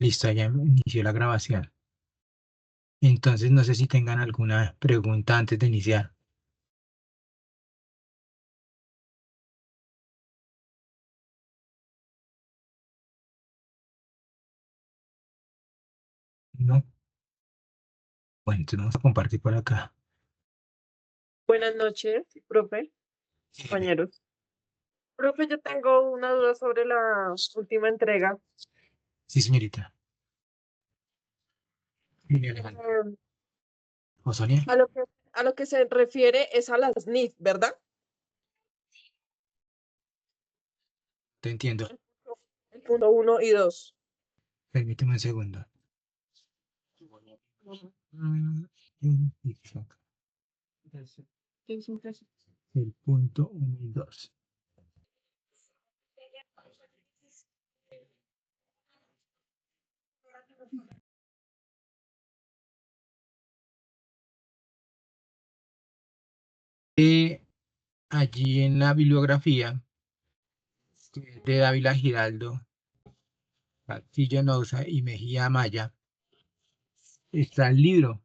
Listo, ya inició la grabación. Entonces, no sé si tengan alguna pregunta antes de iniciar. ¿No? Bueno, entonces vamos a compartir por acá. Buenas noches, profe, compañeros. Profe, yo tengo una duda sobre la última entrega. Sí, señorita. Mire, Alejandro. Eh, ¿O Sonia? a lo que, a lo que se refiere es a las NIF, ¿verdad? Te entiendo. El punto 1 y 2. Permíteme un segundo. Mm, acá. El punto 1 y 2. Allí en la bibliografía de Dávila Giraldo, Castillo Nouza y Mejía Amaya, está el libro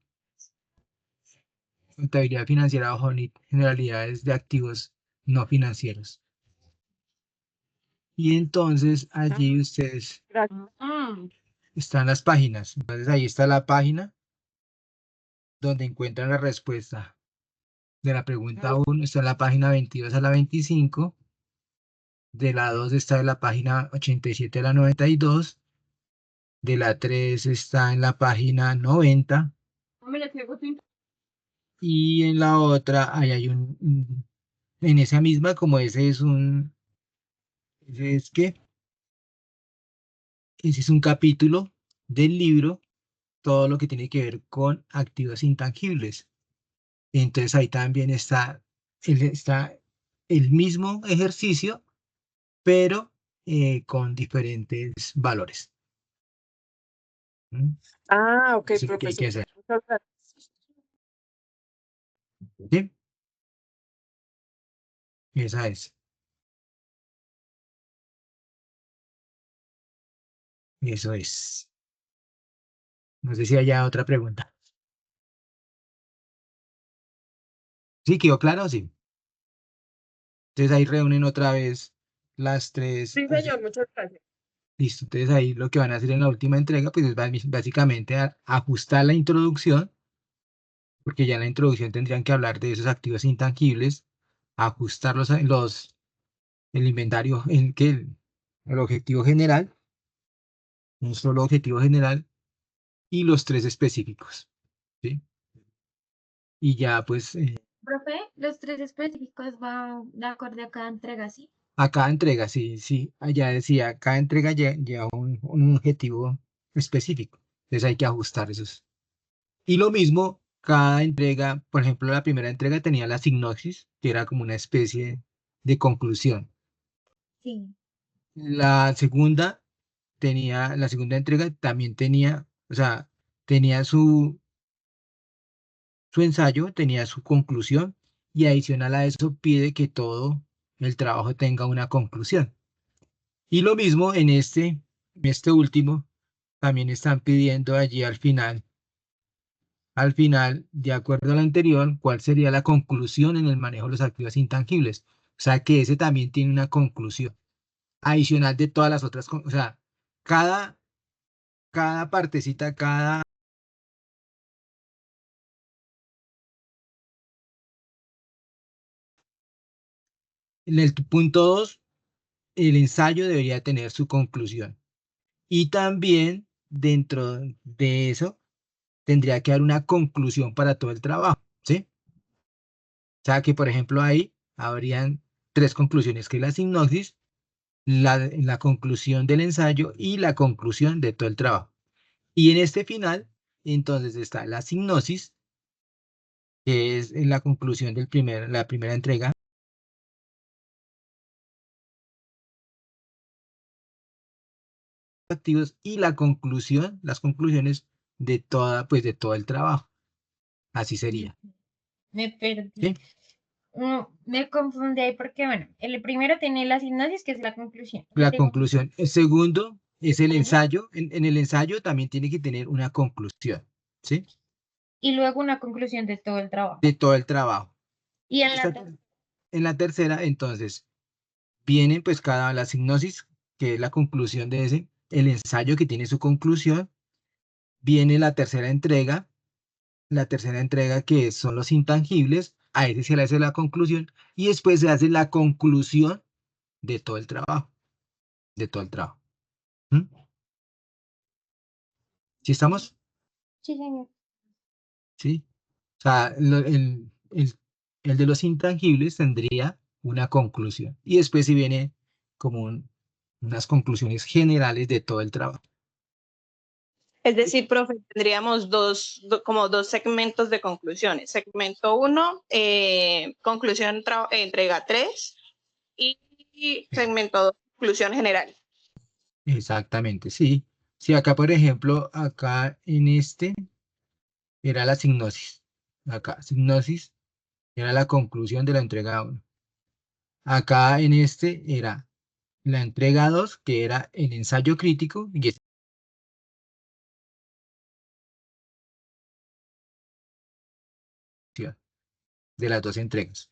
Contabilidad Financiera bajo Generalidades de Activos No Financieros. Y entonces allí ustedes Gracias. están las páginas. Entonces ahí está la página donde encuentran la respuesta de la pregunta 1, está en la página 22 a la 25, de la 2 está en la página 87 a la 92, de la 3 está en la página 90, y en la otra ahí hay en esa misma, como ese es que, ese es un capítulo del libro, todo lo que tiene que ver con activos intangibles. Entonces ahí también está el mismo ejercicio, pero con diferentes valores. ¿Mm? Ah, ok, Eso es lo que hay que profesor. hacer. Muchas gracias. ¿Sí? Esa es. Eso es. No sé si haya otra pregunta. ¿Sí quedó claro? Sí. Entonces ahí reúnen otra vez las tres. Sí, señor, muchas gracias. Listo. Entonces ahí lo que van a hacer en la última entrega, pues es básicamente ajustar la introducción, porque ya en la introducción tendrían que hablar de esos activos intangibles, ajustar el inventario, el objetivo general, un solo objetivo general y los tres específicos, ¿sí? Y ya pues Profe, los tres específicos van de acuerdo a cada entrega, ¿sí? a cada entrega, sí, sí, allá decía, cada entrega lleva un objetivo específico, entonces hay que ajustar esos. Y lo mismo, cada entrega, por ejemplo, la primera entrega tenía la sinopsis, que era como una especie de conclusión. Sí. La segunda entrega también tenía, o sea, tenía su ensayo, tenía su conclusión, y adicional a eso pide que todo el trabajo tenga una conclusión. Y lo mismo en este último, también están pidiendo allí al final, de acuerdo al anterior, cuál sería la conclusión en el manejo de los activos intangibles. O sea que ese también tiene una conclusión adicional de todas las otras, o sea, cada partecita, en el punto 2, el ensayo debería tener su conclusión. Y también dentro de eso tendría que dar una conclusión para todo el trabajo, ¿sí? O sea que, por ejemplo, ahí habrían tres conclusiones, que es la sinopsis, la conclusión del ensayo y la conclusión de todo el trabajo. Y en este final, entonces está la sinopsis, que es la conclusión la primera entrega, activos, y las conclusiones de todo el trabajo. Así sería. Me perdí. ¿Sí? Me confundí ahí porque, bueno, el primero tiene la sinopsis, que es la conclusión. El La segundo, conclusión. El segundo es el ensayo. En el ensayo también tiene que tener una conclusión, ¿sí? Y luego una conclusión de todo el trabajo. De todo el trabajo. Y en Esta- la en la tercera, entonces, vienen pues la sinopsis, que es la conclusión de ese, el ensayo que tiene su conclusión, viene la tercera entrega que son los intangibles, a ese se le hace la conclusión, y después se hace la conclusión de todo el trabajo, de todo el trabajo. ¿Mm? ¿Sí estamos? Sí, señor. Sí. O sea, el de los intangibles tendría una conclusión, y después si viene como unas conclusiones generales de todo el trabajo. Es decir, profe, tendríamos como dos segmentos de conclusiones. Segmento 1, conclusión entrega 3 y segmento 2, conclusión general. Exactamente, sí. Sí, acá, por ejemplo, acá en este era la signosis. Acá, signosis era la conclusión de la entrega 1. Acá en este era la entrega 2, que era el ensayo crítico, y de las dos entregas.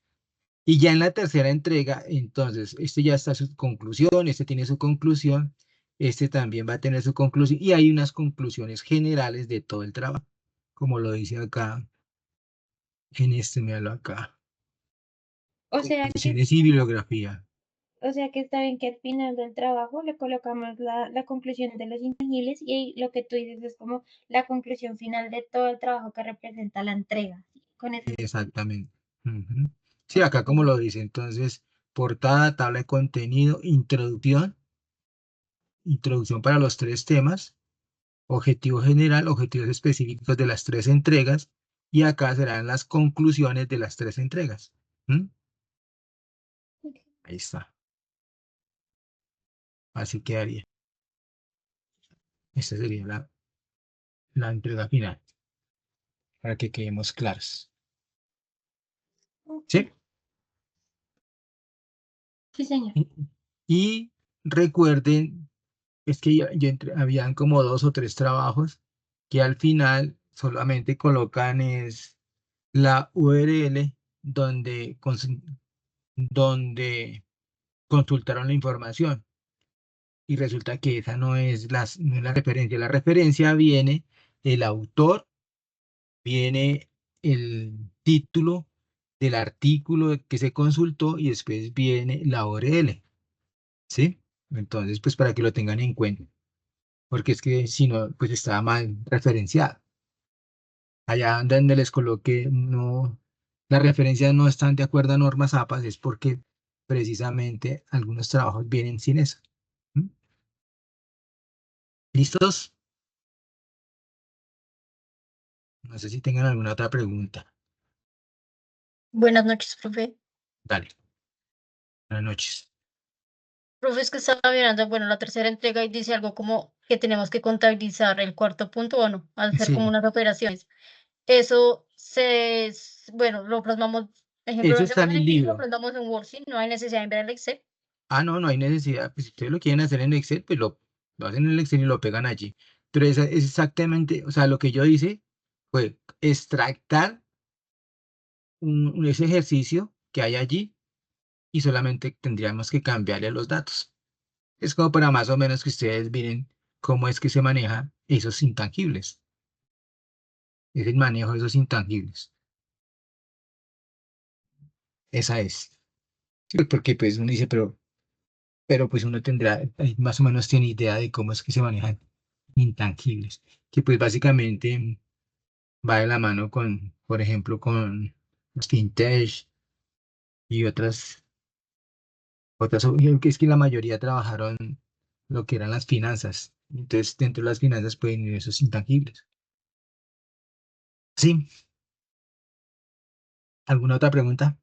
Y ya en la tercera entrega, entonces, este ya está su conclusión, este tiene su conclusión, este también va a tener su conclusión, y hay unas conclusiones generales de todo el trabajo, como lo dice acá, en este, míralo acá. O sea que, Conclusiones y bibliografía. o sea que está bien que al final del trabajo le colocamos la conclusión de los intangibles y lo que tú dices es como la conclusión final de todo el trabajo que representa la entrega. ¿Sí? Con eso. Exactamente. Ujú. Sí, acá como lo dice, entonces, portada, tabla de contenido, introducción para los tres temas, objetivo general, objetivos específicos de las tres entregas, y acá serán las conclusiones de las tres entregas. ¿Mm? Ahí está. Así quedaría. Esta sería la entrega final, para que quedemos claros. ¿Sí? Sí, señor. Y, y recuerden, es que habían como 2 o 3 trabajos que al final solamente colocan es la URL donde consultaron la información, y resulta que esa no es la referencia. La referencia viene el autor, viene el título del artículo que se consultó, y después viene la URL, ¿sí? Entonces, pues para que lo tengan en cuenta, porque es que si no, pues estaba mal referenciado. Allá donde les coloqué, no, las referencias no están de acuerdo a normas APAS, es porque precisamente algunos trabajos vienen sin eso. ¿Mm? ¿Listos? No sé si tengan alguna otra pregunta. Buenas noches, profe. Dale. Buenas noches. Profe, es que estaba mirando, bueno, la tercera entrega y dice algo como que tenemos que contabilizar el cuarto punto, bueno, hacer como Sí, unas operaciones. Eso bueno, lo plasmamos, ejemplo, eso lo está hacemos en en el Excel, lo libro. plasmamos en Word, ¿sí? No hay necesidad de ver el Excel. Ah, no, no hay necesidad. Pues si ustedes lo quieren hacer en Excel, pues lo hacen en el Excel y lo pegan allí. Pero es exactamente, o sea, lo que yo hice fue extractar ese ejercicio que hay allí, y solamente tendríamos que cambiarle los datos. Es como para más o menos que ustedes miren cómo es que se maneja esos intangibles. Es el manejo de esos intangibles. Esa es. Sí, porque pues uno dice, pero pues uno tendrá, más o menos tiene idea de cómo es que se manejan intangibles. Que pues básicamente va de la mano con, por ejemplo, con los fintech y que es que la mayoría trabajaron lo que eran las finanzas. Entonces, dentro de las finanzas pueden ir esos intangibles. Sí, ¿alguna otra pregunta?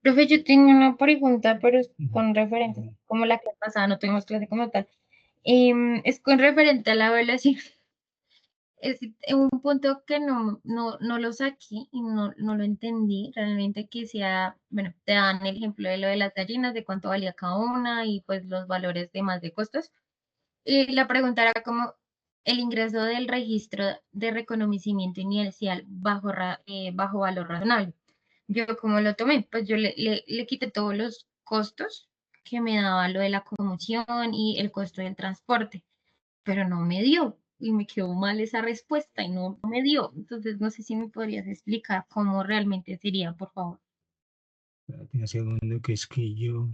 Profe, yo tengo una pregunta, pero es Ujú. con referencia, como la clase pasada, no tuvimos clase como tal. Es con referente a la evaluación. es un punto que no lo saqué y no lo entendí realmente que sea, bueno, te dan el ejemplo de lo de las gallinas, de cuánto valía cada una y pues los valores de más de costos. Y la pregunta era como el ingreso del registro de reconocimiento inicial bajo valor razonable. Yo como lo tomé, pues yo le quité todos los costos que me daba lo de la comisión y el costo del transporte, pero no me dio y me quedó mal esa respuesta y no me dio. Entonces no sé si me podrías explicar cómo realmente sería, por favor. Espérate un segundo que es que yo...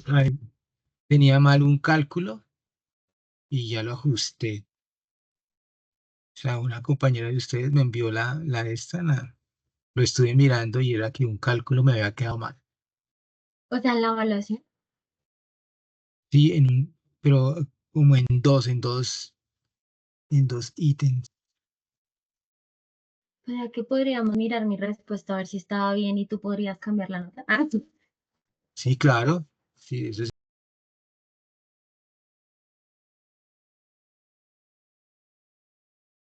Ay, tenía mal un cálculo y ya lo ajusté. O sea, una compañera de ustedes me envió lo estuve mirando y era que un cálculo me había quedado mal. O sea, la evaluación. Sí, pero como en dos ítems. O sea, que podríamos mirar mi respuesta a ver si estaba bien y tú podrías cambiar la nota. Ah, sí. Sí, claro. Sí, eso es.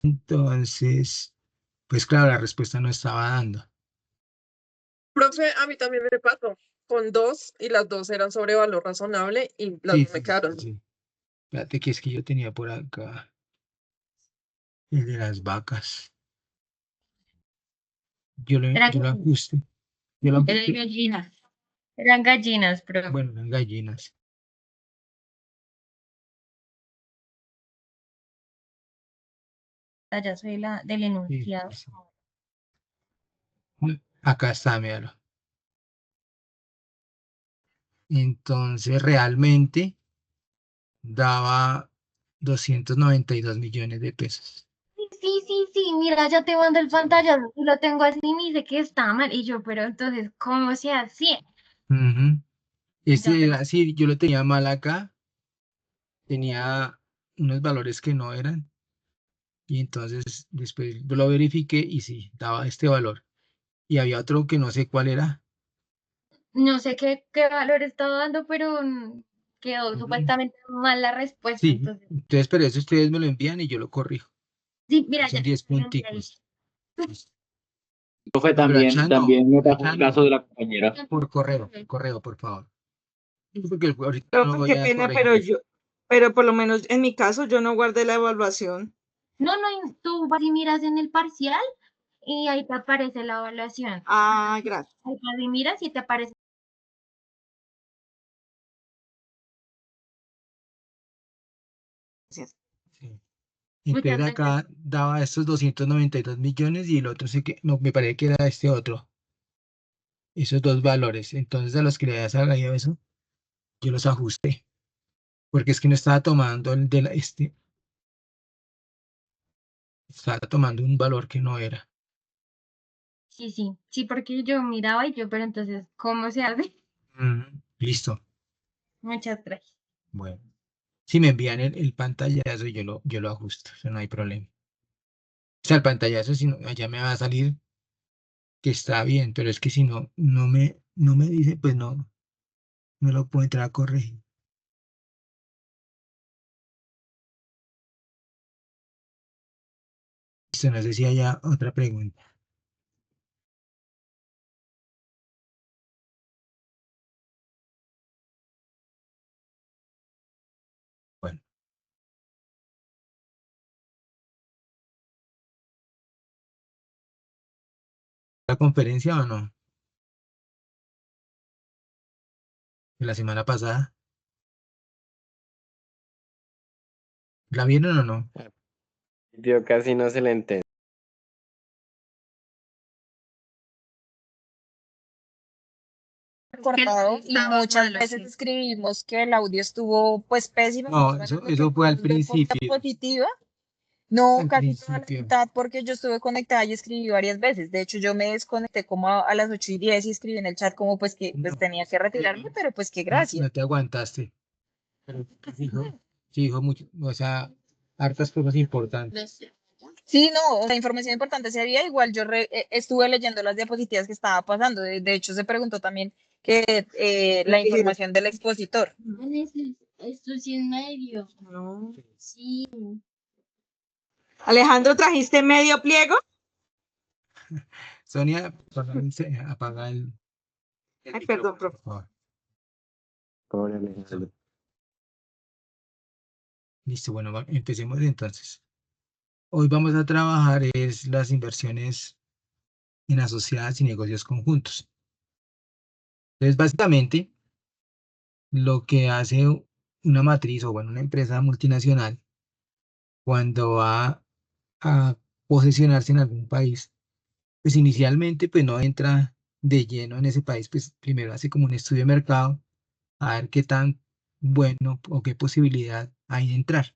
Entonces, pues claro, la respuesta no estaba dando. Profe, a mí también me pasó con dos y las dos eran sobre valor razonable y las Sí, dos me sí, quedaron. sí. Espérate que es que yo tenía por acá el de las vacas. Eran, Yo lo ajusté. Yo lo Eran ajusté. gallinas. eran gallinas, pero Bueno, eran gallinas. ya soy del Sí, enunciado. sí. Acá está, míralo. Entonces, realmente daba 292 millones de pesos. Sí, mira, ya te mando el pantallazo y lo tengo así y me dice que está mal. Y yo, pero entonces, ¿cómo se hacía? Ujú. Ya, Este era así, yo lo tenía mal acá, tenía unos valores que no eran, y entonces después yo lo verifiqué y sí, daba este valor. Y había otro que no sé cuál era. no sé qué valor estaba dando, pero quedó Ujú. supuestamente mal la respuesta. Sí, Entonces, entonces, pero eso ustedes me lo envían y yo lo corrijo. sí, mira, Son ya 10 te lo envié ahí. punticos. Listo. Profe, No, pero acá no, también me pasó acá el caso no. de la compañera. Por correo, por favor. Porque ahorita no Profe, voy qué a pena, corregir. pero por lo menos en mi caso yo no guardé la evaluación. No, tú vas y miras en el parcial y ahí te aparece la evaluación. Ah, gracias. Ahí vas y miras y te aparece. Sí. Muchas Entonces gracias. acá daba estos 292 millones y el otro no, me parece que era este otro, esos dos valores. Entonces a los que le había salido eso, yo los ajusté, porque es que no estaba tomando estaba tomando un valor que no era. Sí, porque yo miraba y yo, pero entonces, ¿cómo se hace? Listo. Muchas gracias. Bueno, si me envían el pantallazo, yo lo ajusto, eso no hay problema. O sea, el pantallazo, si no, allá me va a salir que está bien, pero es que si no me dice, pues no lo puedo entrar a corregir. Listo, no sé si haya otra pregunta. Bueno, ¿la conferencia o no? ¿De la semana pasada? ¿La vieron o no? Yo casi no se le entiende. Cortado y muchas veces escribimos que el audio estuvo pues pésimo, no No, solamente eso fue al por la principio. positiva, no, Al casi toda la principio. mitad porque yo estuve conectada y escribí varias veces. De hecho, yo me desconecté como a las 8:10 y escribí en el chat como pues que pues No, tenía que retirarme, pero pues que no, gracias. no te aguantaste. Pero sí dijo mucho, o sea, hartas cosas importantes. Sí, no, o sea, información importante se había, igual yo estuve leyendo las diapositivas que estaba pasando, de hecho se preguntó también que la información del expositor. Esto sí es medio. No. Sí. Alejandro, ¿trajiste medio pliego? Sonia, apaga el Ay, perdón, micrófono, profe. por favor. Pobre Alejandro. Listo, bueno, empecemos entonces. Hoy vamos a trabajar es las inversiones en asociadas y negocios conjuntos. Entonces, básicamente, lo que hace una matriz o, bueno, una empresa multinacional cuando va a posesionarse en algún país, pues inicialmente pues no entra de lleno en ese país, pues primero hace como un estudio de mercado a ver qué tan bueno o qué posibilidad hay de entrar.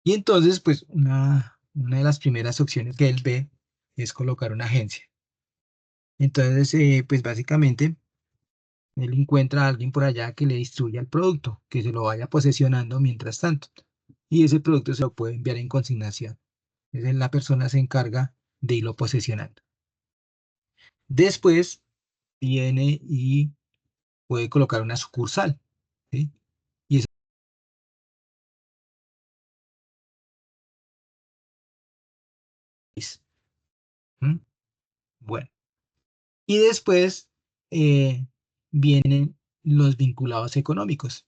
Y entonces, pues una de las primeras opciones que él ve es colocar una agencia. Entonces, pues básicamente, él encuentra a alguien por allá que le distribuya el producto, que se lo vaya posesionando mientras tanto. Y ese producto se lo puede enviar en consignación. Entonces, la persona se encarga de irlo posesionando. Después viene y puede colocar una sucursal, ¿sí? Y eso es, ¿m? Bueno. Y después vienen los vinculados económicos,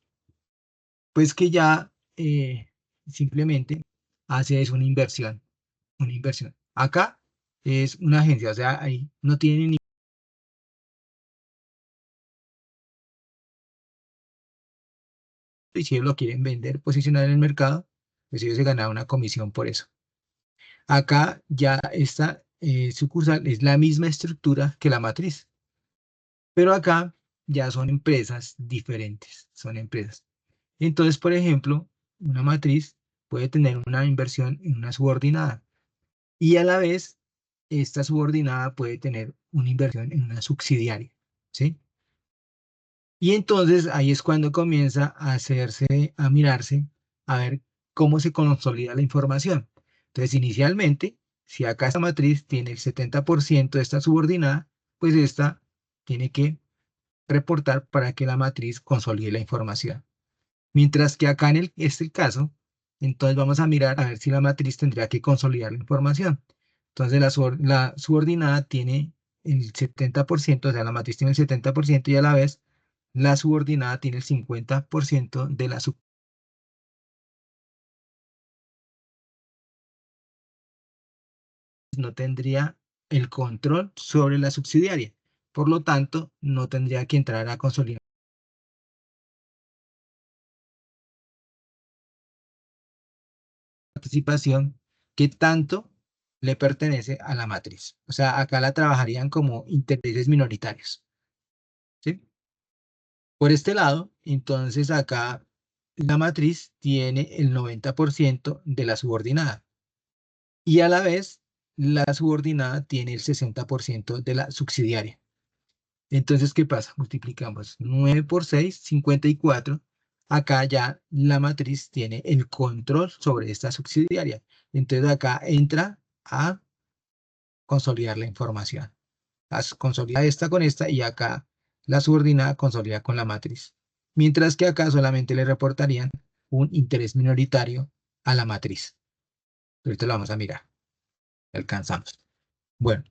pues que ya simplemente hace es una inversión, una inversión. Acá es una agencia, o sea, ahí no tiene ni... Y si ellos lo quieren vender, posicionar en el mercado, pues ellos se ganan una comisión por eso. Acá ya esta sucursal es la misma estructura que la matriz, pero acá ya son empresas diferentes, son empresas. Entonces, por ejemplo, una matriz puede tener una inversión en una subordinada y a la vez esta subordinada puede tener una inversión en una subsidiaria, ¿sí? Y entonces ahí es cuando comienza a hacerse, a mirarse, a ver cómo se consolida la información. Entonces, inicialmente, si acá esta matriz tiene el 70% de esta subordinada, pues esta tiene que reportar para que la matriz consolide la información. Mientras que acá este caso, entonces vamos a mirar a ver si la matriz tendría que consolidar la información. Entonces la subordinada tiene el 70%, o sea, la matriz tiene el 70% y a la vez la subordinada tiene el 50% de la subordinada. No tendría el control sobre la subsidiaria. Por lo tanto, no tendría que entrar a consolidar la participación que tanto le pertenece a la matriz. O sea, acá la trabajarían como intereses minoritarios, ¿sí? Por este lado, entonces acá la matriz tiene el 90% de la subordinada y a la vez la subordinada tiene el 60% de la subsidiaria. Entonces, ¿qué pasa? Multiplicamos 9 por 6, 54. Acá ya la matriz tiene el control sobre esta subsidiaria. Entonces acá entra a consolidar la información. Consolida esta con esta y acá la subordinada consolida con la matriz. Mientras que acá solamente le reportarían un interés minoritario a la matriz. Ahorita lo vamos a mirar. Alcanzamos. Bueno,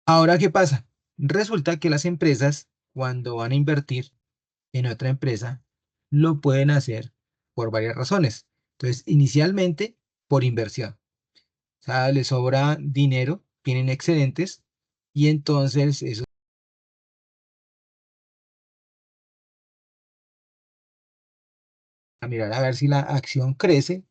ahora ¿qué pasa? Resulta que las empresas, cuando van a invertir en otra empresa, lo pueden hacer por varias razones. Entonces, inicialmente, por inversión. O sea, les sobra dinero, tienen excedentes, y entonces eso a mirar a ver si la acción crece.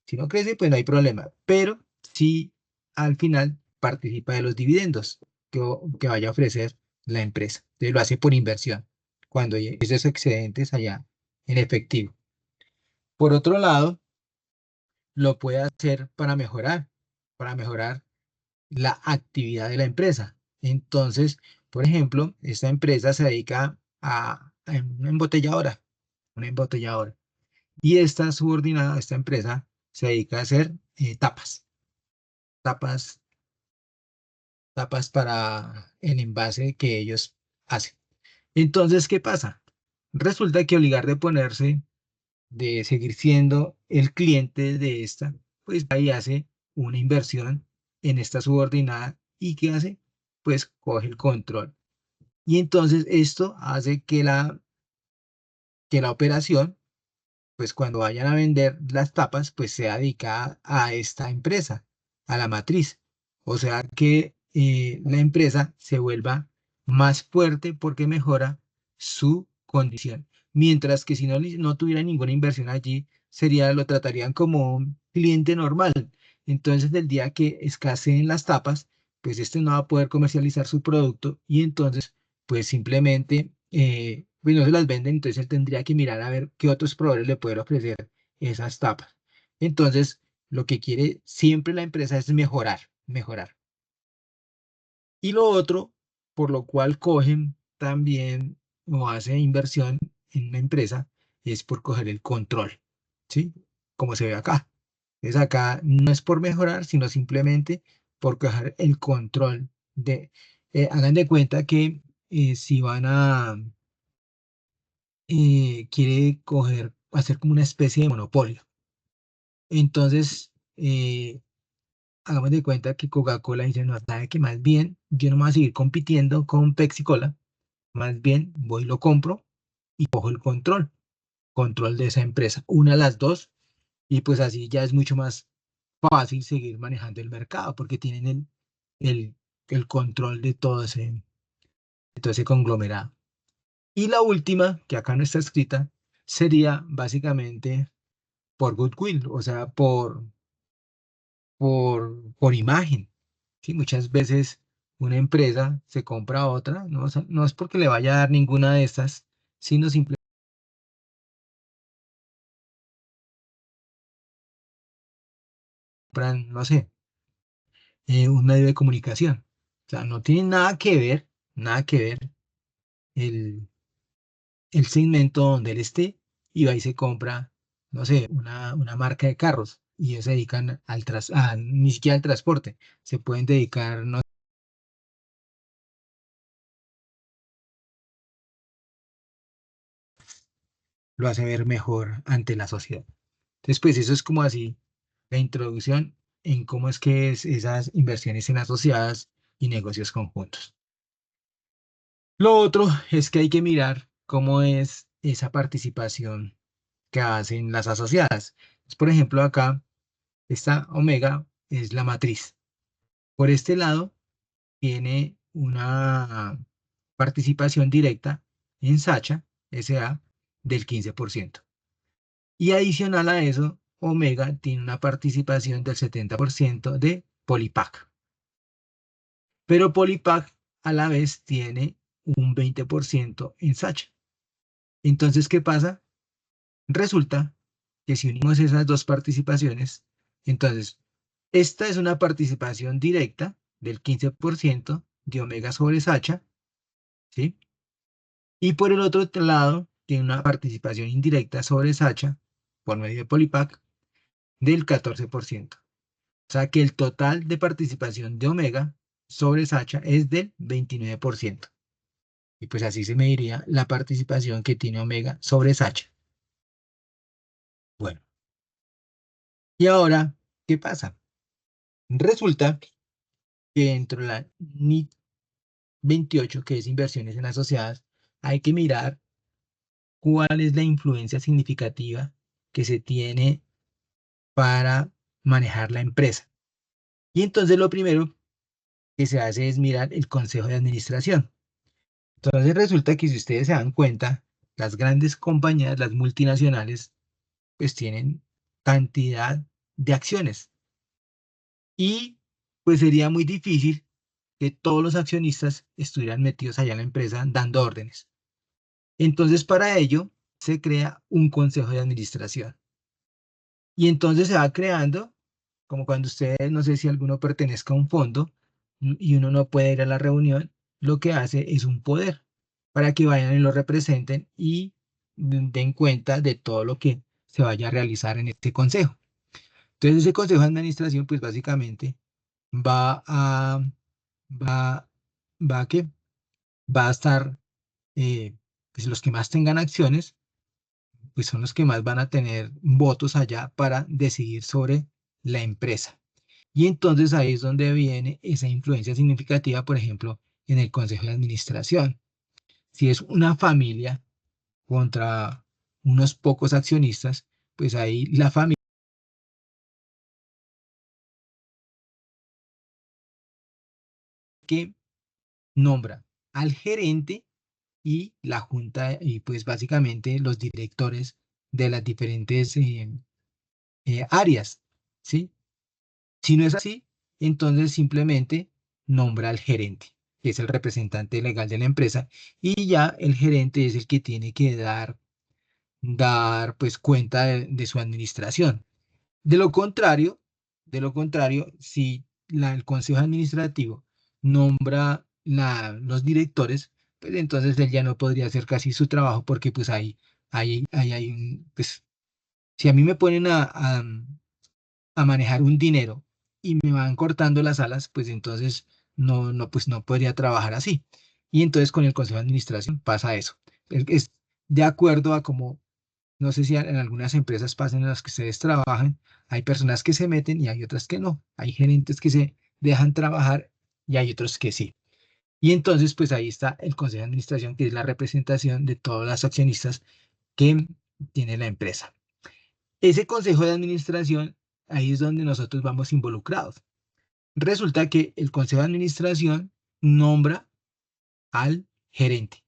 Si no crece, pues no hay problema. Pero si al final participa de los dividendos que vaya a ofrecer la empresa. Entonces lo hace por inversión, cuando hay esos excedentes allá en efectivo. Por otro lado, lo puede hacer para mejorar la actividad de la empresa. Entonces, por ejemplo, esta empresa se dedica a una embotelladora, una embotelladora. Y esta subordinada, esta empresa, se dedica a hacer tapas, tapas, tapas para el envase que ellos hacen. Entonces, ¿qué pasa? Resulta que obligar de ponerse, de seguir siendo el cliente de esta, pues ahí hace una inversión en esta subordinada y ¿qué hace? Pues coge el control. Y entonces esto hace que la operación, pues cuando vayan a vender las tapas, pues sea dedicada a esta empresa, a la matriz. O sea que la empresa se vuelva más fuerte porque mejora su condición. Mientras que si no tuviera ninguna inversión allí, lo tratarían como un cliente normal. Entonces, el día que escaseen las tapas, pues este no va a poder comercializar su producto y entonces, pues simplemente pues no se las venden, entonces él tendría que mirar a ver qué otros proveedores le pueden ofrecer esas tapas. Entonces, lo que quiere siempre la empresa es mejorar, mejorar. Y lo otro, por lo cual cogen también o hacen inversión en una empresa, es por coger el control, ¿sí? Como se ve acá. Entonces acá no es por mejorar, sino simplemente por coger el control hagan de cuenta que si van a quiere hacer como una especie de monopolio. Entonces, hagamos de cuenta que Coca-Cola dice, no, sabe que más bien yo no me voy a seguir compitiendo con Pepsi-Cola, más bien voy y lo compro y cojo el control de esa empresa, una de las dos, y pues así ya es mucho más fácil seguir manejando el mercado porque tienen el, el control de todo ese conglomerado. Y la última, que acá no está escrita, sería básicamente por goodwill, o sea, por imagen. ¿Sí? Muchas veces una empresa se compra a otra, no, no es porque le vaya a dar ninguna de estas, sino simplemente compran, no sé, un medio de comunicación. O sea, no tiene nada que ver el segmento donde él esté y va y se compra, no sé, una marca de carros y ellos se dedican ni siquiera al transporte, se pueden dedicar, no lo hace ver mejor ante la sociedad. Entonces, pues eso es como así la introducción en cómo es que es esas inversiones en asociadas y negocios conjuntos. Lo otro es que hay que mirar cómo es esa participación que hacen las asociadas. Por ejemplo, acá, esta omega es la matriz. Por este lado, tiene una participación directa en Sacha S.A. del 15%. Y adicional a eso, Omega tiene una participación del 70% de Polipac. Pero Polipac a la vez tiene un 20% en Sacha. Entonces, ¿qué pasa? Resulta que si unimos esas dos participaciones, entonces, esta es una participación directa del 15% de Omega sobre Sacha, ¿sí? Y por el otro lado, tiene una participación indirecta sobre Sacha, por medio de Polipac, del 14%. O sea que el total de participación de Omega sobre Sacha es del 29%. Y pues así se mediría la participación que tiene Omega sobre Sacha. Bueno, y ahora, ¿qué pasa? Resulta que dentro de la NIT 28, que es inversiones en asociadas, hay que mirar cuál es la influencia significativa que se tiene para manejar la empresa. Y entonces lo primero que se hace es mirar el consejo de administración. Entonces resulta que si ustedes se dan cuenta, las grandes compañías, las multinacionales, pues tienen cantidad de acciones. Y pues sería muy difícil que todos los accionistas estuvieran metidos allá en la empresa dando órdenes. Entonces para ello se crea un consejo de administración. Y entonces se va creando, como cuando ustedes, no sé si alguno pertenezca a un fondo y uno no puede ir a la reunión, lo que hace es un poder para que vayan y lo representen y den cuenta de todo lo que se vaya a realizar en este consejo. Entonces ese consejo de administración, pues básicamente va a, va, va a ¿qué? Va a estar, pues los que más tengan acciones, pues son los que más van a tener votos allá para decidir sobre la empresa. Y entonces ahí es donde viene esa influencia significativa, por ejemplo, en el consejo de administración. Si es una familia contra unos pocos accionistas, pues ahí la familia que nombra al gerente y la junta, y pues básicamente los directores de las diferentes áreas, ¿sí? Si no es así, entonces simplemente nombra al gerente, que es el representante legal de la empresa, y ya el gerente es el que tiene que dar pues cuenta de su administración. De lo contrario, si el consejo administrativo nombra los directores, pues entonces él ya no podría hacer casi su trabajo porque pues ahí hay pues si a mí me ponen a manejar un dinero y me van cortando las alas, pues entonces pues no podría trabajar así. Y entonces con el consejo de administración pasa eso. Es de acuerdo a como, no sé si en algunas empresas pasan en las que ustedes trabajan, hay personas que se meten y hay otras que no. Hay gerentes que se dejan trabajar y hay otros que sí. Y entonces, pues ahí está el consejo de administración, que es la representación de todos los accionistas que tiene la empresa. Ese consejo de administración, ahí es donde nosotros vamos involucrados. Resulta que el consejo de administración nombra al gerente.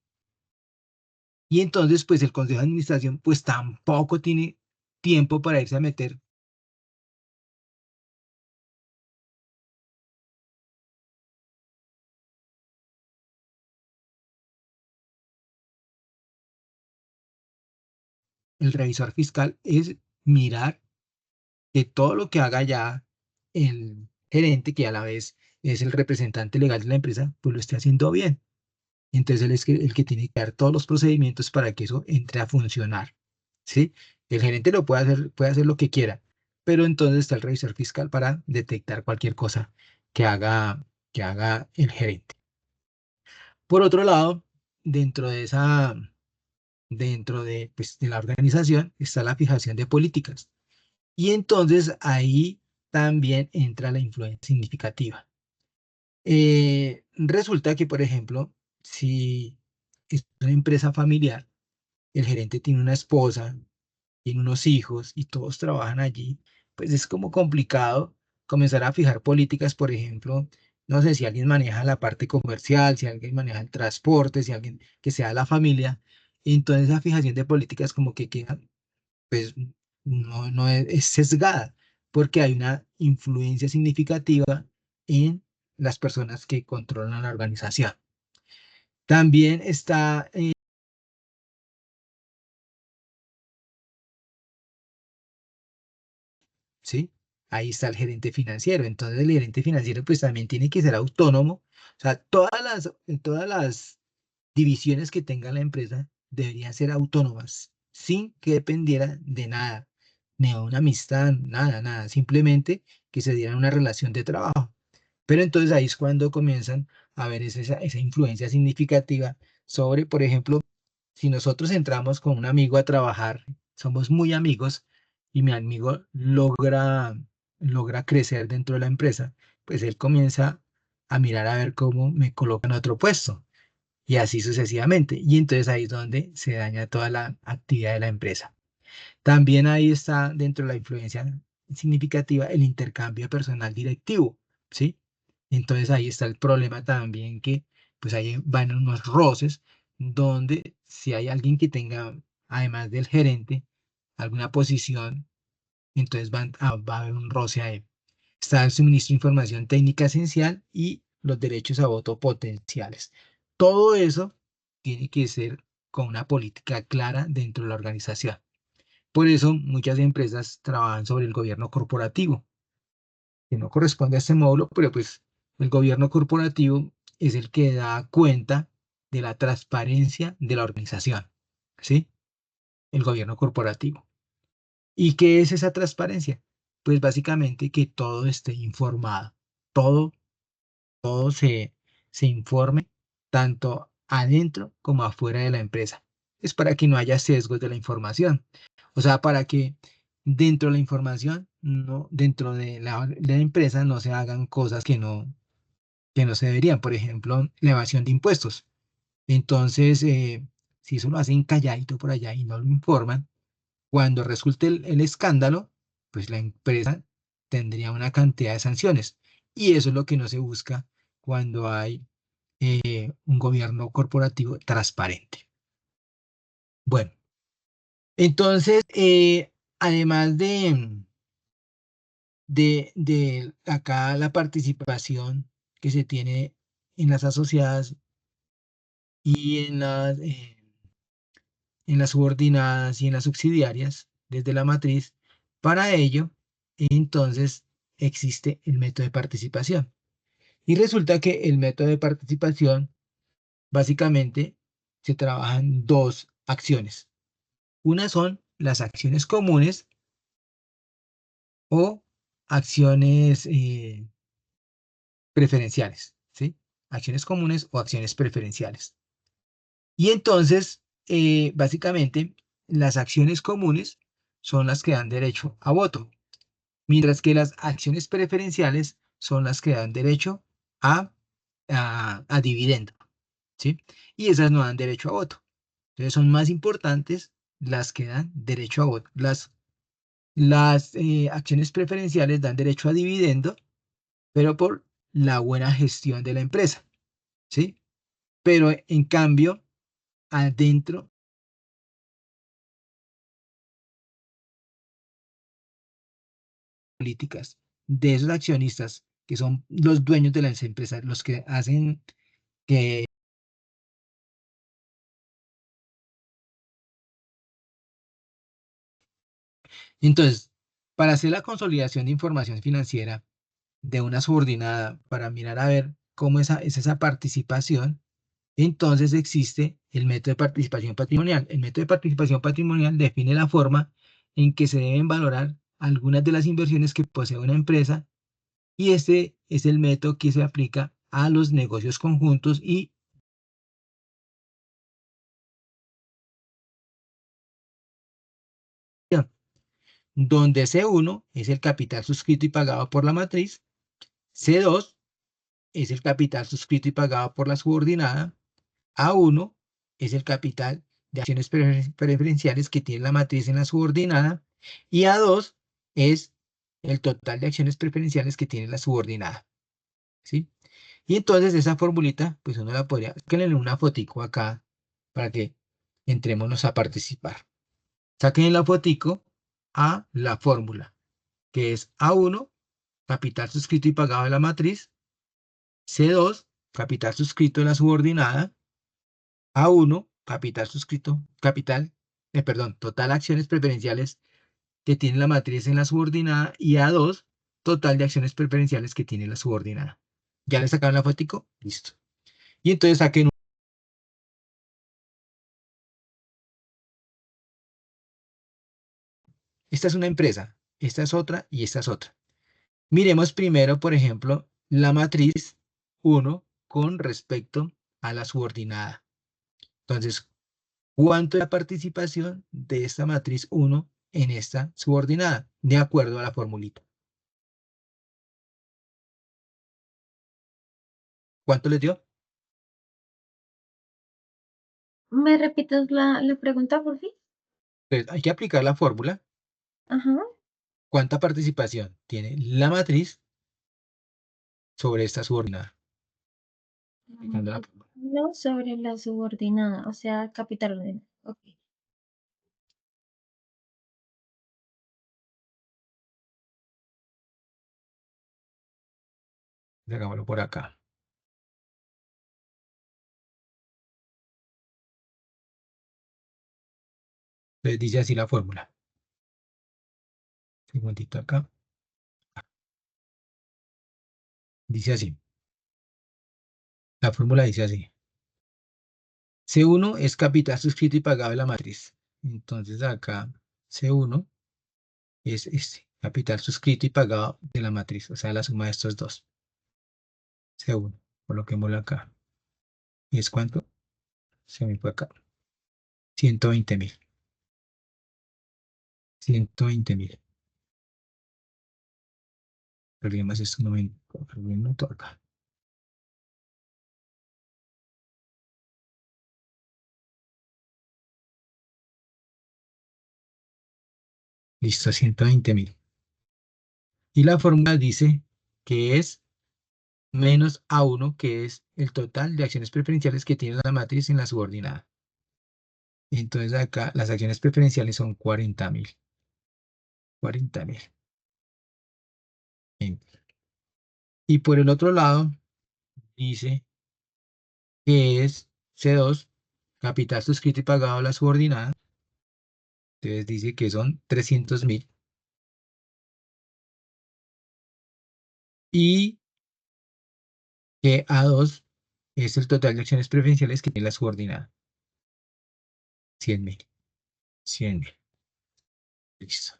Y entonces, pues el consejo de administración, pues tampoco tiene tiempo para irse a meter el revisor fiscal es mirar que todo lo que haga ya el gerente, que a la vez es el representante legal de la empresa, pues lo esté haciendo bien. Entonces él es el que tiene que dar todos los procedimientos para que eso entre a funcionar, ¿sí? El gerente lo puede hacer lo que quiera, pero entonces está el revisor fiscal para detectar cualquier cosa que haga el gerente. Por otro lado, dentro de pues, de la organización está la fijación de políticas. Y entonces ahí también entra la influencia significativa. Resulta que, por ejemplo, si es una empresa familiar, el gerente tiene una esposa, tiene unos hijos y todos trabajan allí, pues es como complicado comenzar a fijar políticas, por ejemplo, no sé si alguien maneja la parte comercial, si alguien maneja el transporte, si alguien que sea la familia, entonces la fijación de políticas como que queda pues no es sesgada, porque hay una influencia significativa en las personas que controlan la organización. También está, ¿sí? Ahí está el gerente financiero. Entonces el gerente financiero pues también tiene que ser autónomo. O sea, todas las divisiones que tenga la empresa deberían ser autónomas, sin que dependiera de nada, ni de una amistad, nada, nada, simplemente que se diera una relación de trabajo. Pero entonces ahí es cuando comienzan a ver esa influencia significativa sobre, por ejemplo, si nosotros entramos con un amigo a trabajar, somos muy amigos y mi amigo logra crecer dentro de la empresa, pues él comienza a mirar a ver cómo me coloca en otro puesto y así sucesivamente. Y entonces ahí es donde se daña toda la actividad de la empresa. También ahí está dentro de la influencia significativa el intercambio de personal directivo, ¿sí? Entonces ahí está el problema también que pues ahí van unos roces donde si hay alguien que tenga, además del gerente, alguna posición, entonces va a haber un roce ahí. Está el suministro de información técnica esencial y los derechos a voto potenciales. Todo eso tiene que ser con una política clara dentro de la organización. Por eso muchas empresas trabajan sobre el gobierno corporativo, que no corresponde a este módulo, pero pues el gobierno corporativo es el que da cuenta de la transparencia de la organización, ¿sí? El gobierno corporativo. ¿Y qué es esa transparencia? pues básicamente que todo esté informado, todo se informe tanto adentro como afuera de la empresa. Es para que no haya sesgos de la información. O sea, para que dentro de la información, no, dentro de la empresa no se hagan cosas que no se deberían. Por ejemplo, la evasión de impuestos. Entonces, si eso lo hacen calladito por allá y no lo informan, cuando resulte el escándalo, pues la empresa tendría una cantidad de sanciones. Y eso es lo que no se busca cuando hay un gobierno corporativo transparente. Bueno, entonces, además de acá la participación que se tiene en las asociadas y en las subordinadas y en las subsidiarias desde la matriz, para ello, entonces existe el método de participación. Y resulta que el método de participación básicamente se trabajan dos acciones. Una son las acciones comunes o acciones preferenciales, ¿sí? Acciones comunes o acciones preferenciales. Y entonces, básicamente, las acciones comunes son las que dan derecho a voto, mientras que las acciones preferenciales son las que dan derecho a dividendo, ¿sí? Y esas no dan derecho a voto. Entonces son más importantes las que dan derecho a voto. Las acciones preferenciales dan derecho a dividendo, pero por la buena gestión de la empresa, ¿sí? Pero en cambio, adentro políticas de esos accionistas que son los dueños de las empresas, los que hacen que... Entonces, para hacer la consolidación de información financiera de una subordinada, para mirar a ver cómo es esa participación, entonces existe el método de participación patrimonial. El método de participación patrimonial define la forma en que se deben valorar algunas de las inversiones que posee una empresa, y este es el método que se aplica a los negocios conjuntos y donde C1 es el capital suscrito y pagado por la matriz, C2 es el capital suscrito y pagado por la subordinada, A1 es el capital de acciones preferenciales que tiene la matriz en la subordinada, y A2 es el total de acciones preferenciales que tiene la subordinada, ¿sí? Y entonces esa formulita, pues uno la podría, sáquenle una fotico acá para que entrémonos a participar. Saquen la fotico a la fórmula, que es A1, capital suscrito y pagado de la matriz, C2, capital suscrito de la subordinada, A1, capital suscrito, total acciones preferenciales que tiene la matriz en la subordinada, y A2, total de acciones preferenciales que tiene la subordinada. ¿Ya le sacaron la fotico? Listo. Y entonces saquen. Esta es una empresa, esta es otra y esta es otra. Miremos primero, por ejemplo, la matriz 1 con respecto a la subordinada. Entonces, ¿cuánto es la participación de esta matriz 1 en esta subordinada? De acuerdo a la formulita. ¿Cuánto les dio? ¿Me repites la pregunta, por fin? Entonces, hay que aplicar la fórmula. Ajá. ¿Cuánta participación tiene la matriz sobre esta subordinada? Aplicando la fórmula. No sobre la subordinada, o sea, capital ordenado. Ok. Hagámoslo por acá. Entonces dice así la fórmula. Un segundito acá. Dice así. La fórmula dice así. C1 es capital suscrito y pagado de la matriz. Entonces acá C1 es este, capital suscrito y pagado de la matriz, o sea, la suma de estos dos. C1, coloquémoslo acá. ¿Y es cuánto? Se me fue acá. 120.000. 120.000. Problemas esto 90. Problema todo acá. Listo, 120.000. Y la fórmula dice que es menos A1, que es el total de acciones preferenciales que tiene la matriz en la subordinada. Entonces acá las acciones preferenciales son 40.000. 40.000. Y por el otro lado, dice que es C2, capital suscrito y pagado a la subordinada. Entonces dice que son 300.000. Y que A2 es el total de acciones preferenciales que tiene la subordinada. 100.000. 100.000. Listo.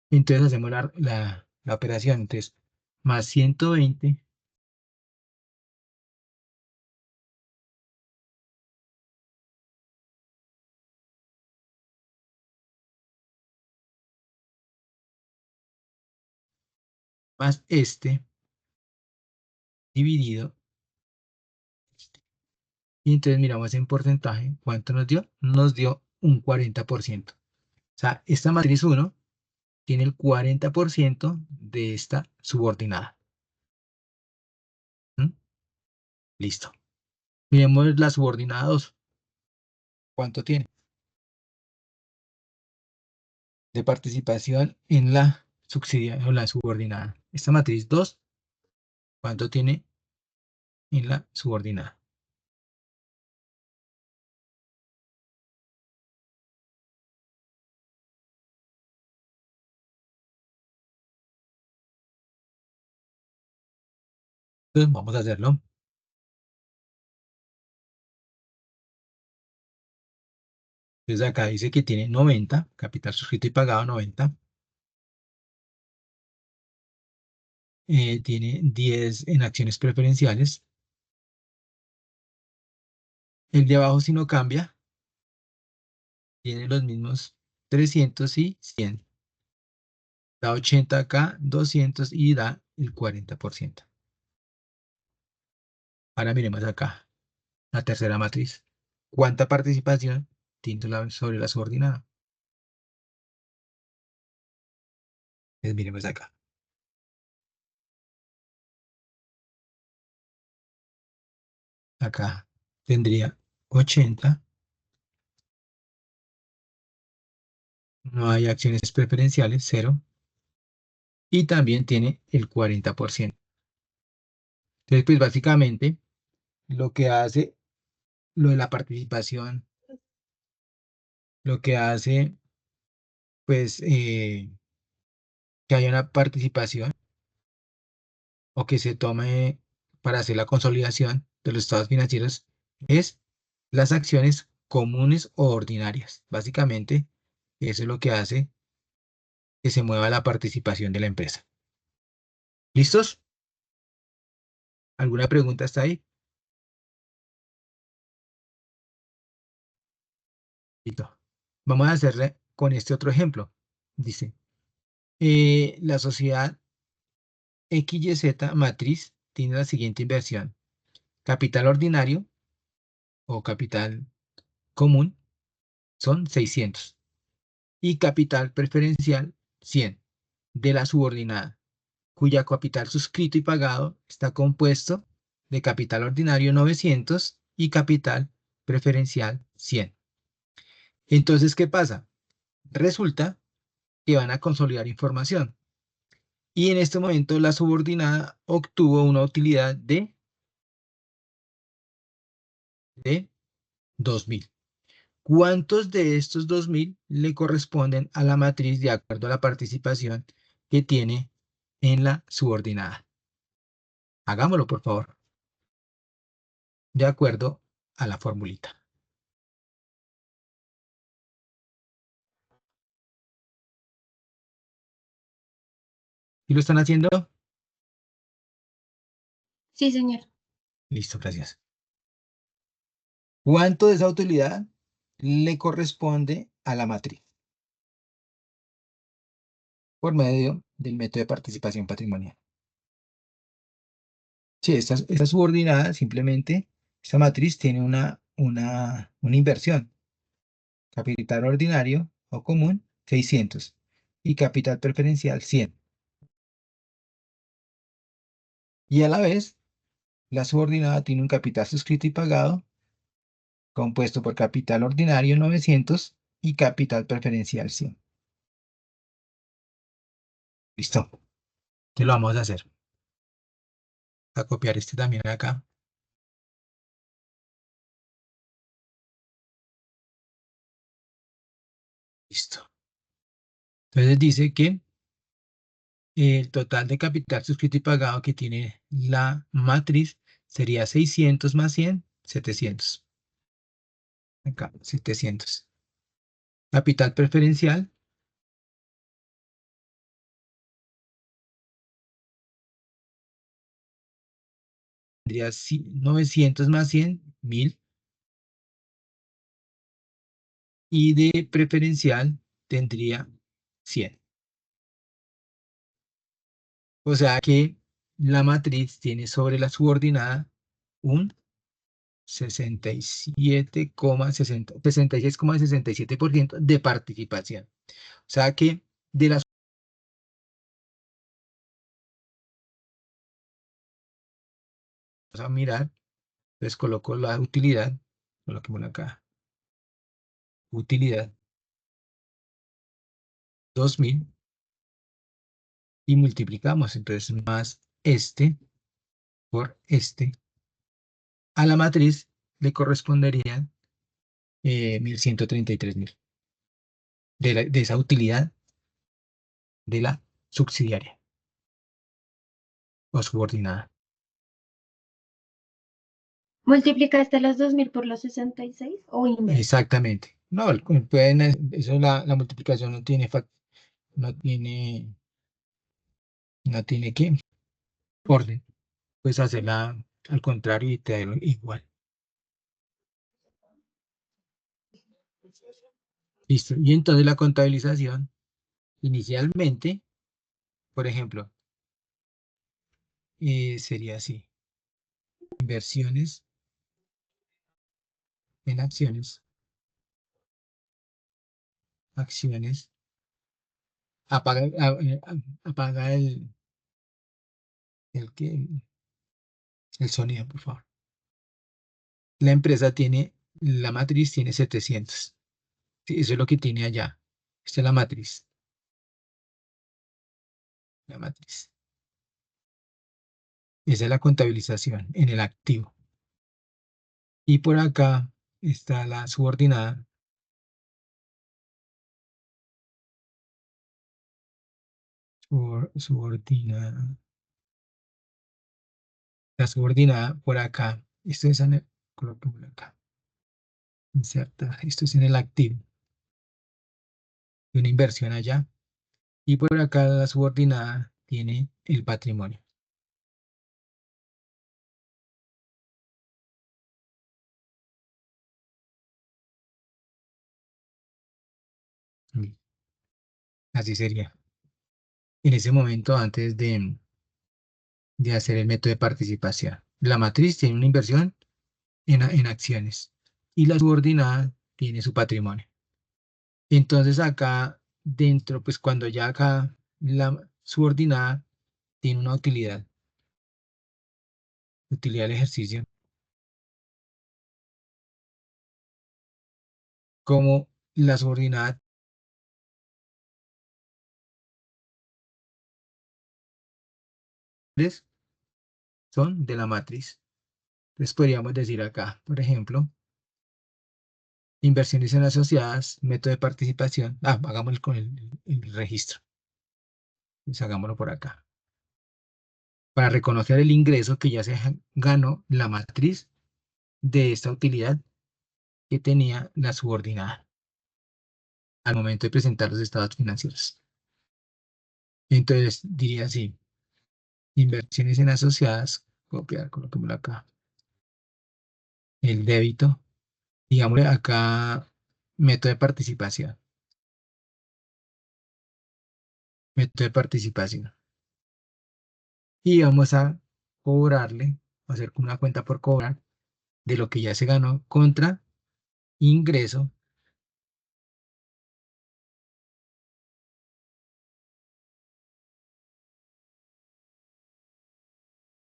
Entonces hacemos la operación. Entonces, más 120 más este dividido. Y entonces miramos en porcentaje. ¿Cuánto nos dio? Nos dio un 40%. O sea, esta matriz 1 tiene el 40% de esta subordinada. ¿Mm? Listo. Miremos la subordinada 2. ¿Cuánto tiene? De participación en la subsidiaria o la subordinada. Esta matriz 2, ¿cuánto tiene en la subordinada? Entonces vamos a hacerlo. Entonces acá dice que tiene 90, capital suscrito y pagado 90. Tiene 10 en acciones preferenciales. El de abajo si no cambia, tiene los mismos 300 y 100. Da 80 acá, 200 y da el 40%. Ahora miremos acá, la tercera matriz. ¿Cuánta participación tiene sobre la subordinada? Entonces miremos acá. Acá tendría 80. No hay acciones preferenciales, 0. Y también tiene el 40%. Entonces, pues básicamente, lo que hace lo de la participación, lo que hace, pues, que haya una participación o que se tome para hacer la consolidación de los estados financieros es las acciones comunes o ordinarias. Básicamente, eso es lo que hace que se mueva la participación de la empresa. ¿Listos? ¿Alguna pregunta hasta ahí? Listo. Vamos a hacerle con este otro ejemplo. Dice, la sociedad XYZ matriz tiene la siguiente inversión. Capital ordinario o capital común son 600 y capital preferencial 100 de la subordinada, cuya capital suscrito y pagado está compuesto de capital ordinario 900 y capital preferencial 100. Entonces, ¿qué pasa? Resulta que van a consolidar información. Y en este momento la subordinada obtuvo una utilidad de 2.000. ¿Cuántos de estos 2.000 le corresponden a la matriz de acuerdo a la participación que tiene en la subordinada? Hagámoslo, por favor, de acuerdo a la formulita. ¿Sí lo están haciendo? Sí, señor. Listo, gracias. ¿Cuánto de esa utilidad le corresponde a la matriz? Por medio del método de participación patrimonial. Sí, esta subordinada, simplemente, esta matriz tiene una inversión. Capital ordinario o común, 600. Y capital preferencial, 100. Y a la vez, la subordinada tiene un capital suscrito y pagado, compuesto por capital ordinario, 900, y capital preferencial, 100. Listo. ¿Qué lo vamos a hacer? A copiar este también acá. Listo. Entonces dice que el total de capital suscrito y pagado que tiene la matriz sería 600 más 100, 700. Acá, 700. Capital preferencial, tendría 900 más 100, 1000. Y de preferencial tendría 100. O sea que la matriz tiene sobre la subordinada un 66,67% de participación. O sea que de las... Vamos a mirar, les coloco la utilidad, coloquémosla acá, utilidad 2000 y multiplicamos, entonces más este por este. A la matriz le corresponderían 1133.000 de esa utilidad de la subsidiaria o subordinada. ¿Multiplicaste los 2000 por los 66 o inverso? Exactamente. No, eso la multiplicación no tiene, no tiene qué orden. Puedes hacerla al contrario y te da igual. Listo. Y entonces la contabilización, inicialmente, por ejemplo, sería así. Inversiones en acciones. Acciones. Apaga el sonido, por favor. La empresa la matriz tiene 700. Sí, eso es lo que tiene allá. Esta es la matriz. La matriz. Esa es la contabilización en el activo. Y por acá está la subordinada. Subordinada. La subordinada por acá. Esto es coloquémoslo acá. Insertar. Esto es en el activo. Y una inversión allá. Y por acá la subordinada tiene el patrimonio. Así sería. En ese momento, antes de hacer el método de participación. La matriz tiene una inversión en acciones y la subordinada tiene su patrimonio. Entonces acá dentro, pues cuando ya acá la subordinada tiene una utilidad del ejercicio, como la subordinada son de la matriz. Entonces podríamos decir acá, por ejemplo, inversiones en asociadas, método de participación. Hagámoslo con el registro. Pues hagámoslo por acá. Para reconocer el ingreso que ya se ganó la matriz de esta utilidad que tenía la subordinada al momento de presentar los estados financieros. Entonces diría así, inversiones en asociadas, copiar, coloquémoslo acá. El débito, digámosle acá, método de participación. Método de participación. Y vamos a cobrarle, hacer como una cuenta por cobrar de lo que ya se ganó contra ingreso.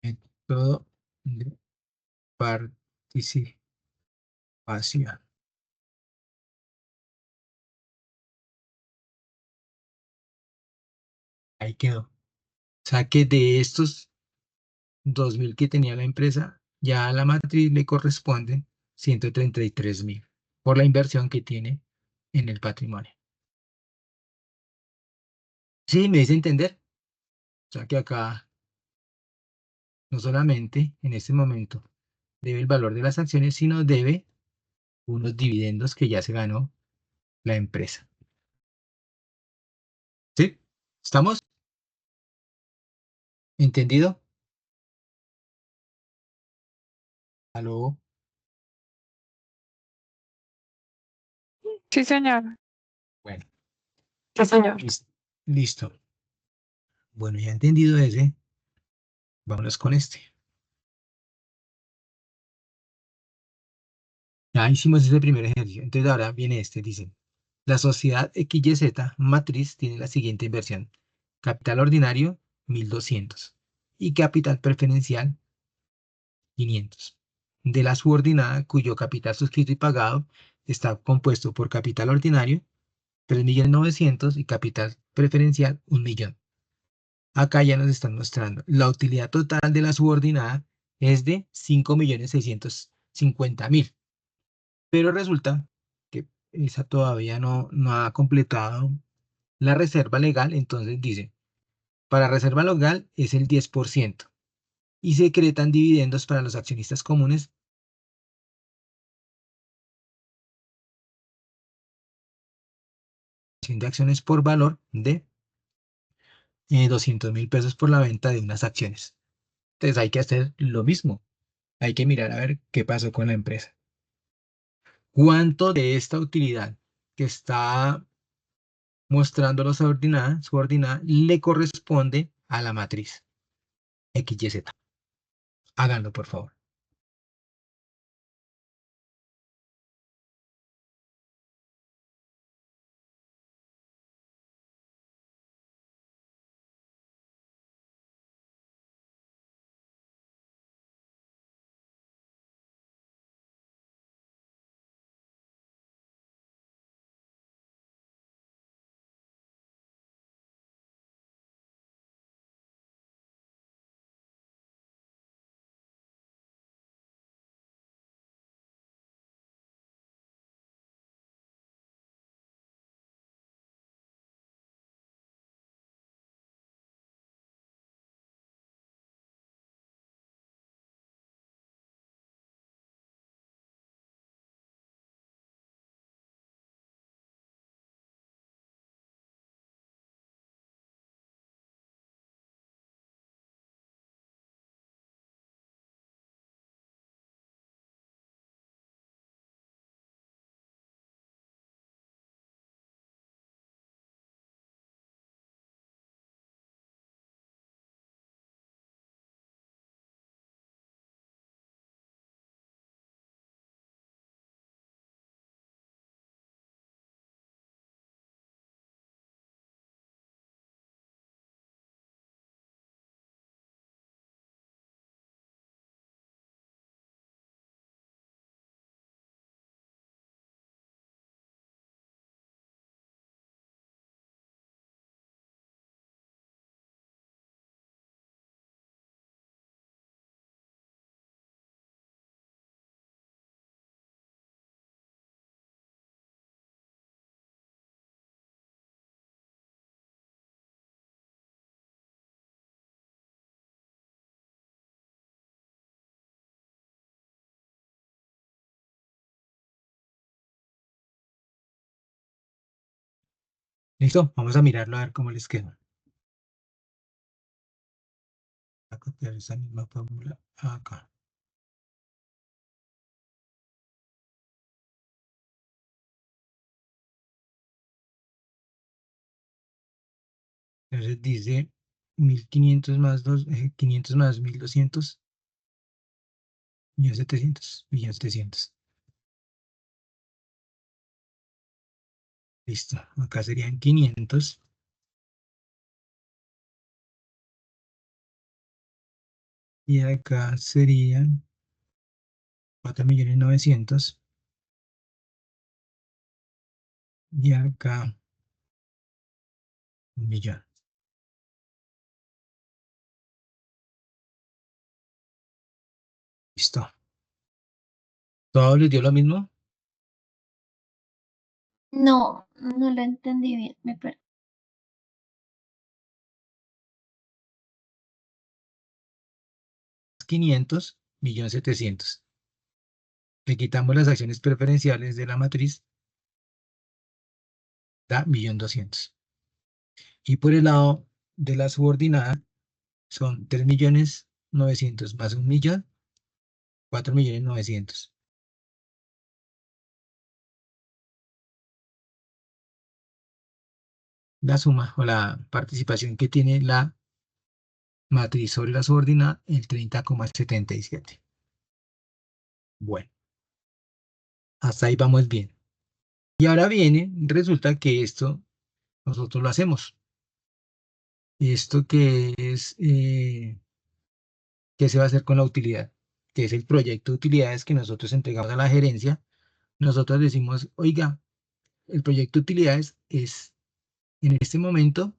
Método de participación. Ahí quedó. O sea que de estos 2.000 que tenía la empresa, ya a la matriz le corresponden 133.000 por la inversión que tiene en el patrimonio. Sí, me dice entender. O sea que acá no solamente en este momento debe el valor de las acciones, sino debe unos dividendos que ya se ganó la empresa. ¿Sí? ¿Estamos? ¿Entendido? ¿Aló? Sí, señor. Bueno, Sí, señor. listo. Bueno, ya entendido ese, vámonos con este. Ya hicimos ese primer ejercicio. Entonces ahora viene este, dice. La sociedad XYZ Matriz tiene la siguiente inversión. Capital ordinario, 1.200. Y capital preferencial, 500. De la subordinada, cuyo capital suscrito y pagado está compuesto por capital ordinario, 3.900.000 y capital preferencial, 1.000.000. Acá ya nos están mostrando. La utilidad total de la subordinada es de 5.650.000. Pero resulta que esa todavía no ha completado la reserva legal. Entonces dice, para reserva legal es el 10% y se decretan dividendos para los accionistas comunes de acciones por valor de 200.000 pesos por la venta de unas acciones. Entonces hay que hacer lo mismo. Hay que mirar a ver qué pasó con la empresa. ¿Cuánto de esta utilidad que está mostrando la subordinada le corresponde a la matriz XYZ? Háganlo, por favor. ¿Listo? Vamos a mirarlo a ver cómo les quedó. copiar esa misma fórmula acá. Entonces dice 1500 más 500 más 1200, 1700, 1700. Listo, acá serían 500. Y acá serían 4.900.000. Y acá 1.000.000. Listo. ¿Todo les dio lo mismo? No, no lo entendí bien, me perdí. 500, 1.700.000. Le quitamos las acciones preferenciales de la matriz, da 1.200.000. Y por el lado de la subordinada son 3.900.000 más 1.000.000, 4.900.000. La suma o la participación que tiene la matriz sobre la subordinada, el 30,77. Bueno, hasta ahí vamos bien. Y ahora resulta que esto nosotros lo hacemos. Esto que es, ¿qué se va a hacer con la utilidad? Que es el proyecto de utilidades que nosotros entregamos a la gerencia. Nosotros decimos, oiga, el proyecto de utilidades es, en este momento,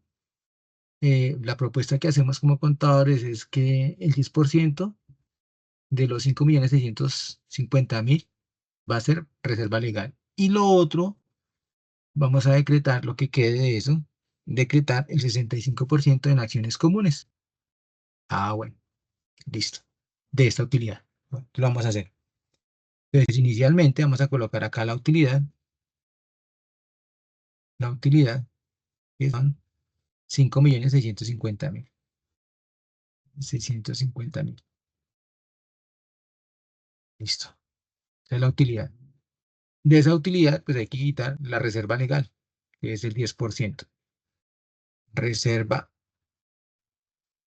la propuesta que hacemos como contadores es que el 10% de los 5.650.000 va a ser reserva legal. Y lo otro, vamos a decretar lo que quede de eso, decretar el 65% en acciones comunes. Ah, bueno, listo. De esta utilidad. Bueno, lo vamos a hacer. Entonces, inicialmente vamos a colocar acá la utilidad, que son 5.650.000. 650.000. Listo. Esa es la utilidad. De esa utilidad, pues hay que quitar la reserva legal, que es el 10%. Reserva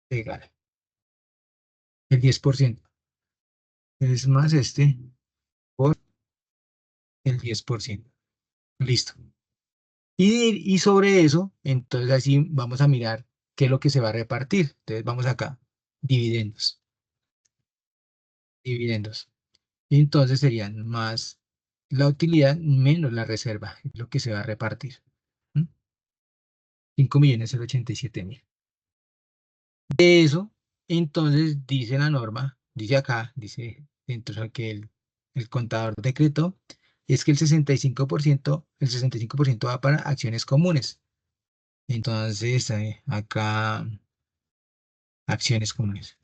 legal. El 10%. Es más por el 10%. Listo. Y sobre eso, entonces así vamos a mirar qué es lo que se va a repartir. Entonces vamos acá. Dividendos. Dividendos. Y entonces serían más la utilidad menos la reserva, es lo que se va a repartir. 5.087.000. De eso, entonces dice la norma, dice acá, dice dentro de que el contador decretó, es que el 65% va para acciones comunes. Entonces, acá, acciones comunes.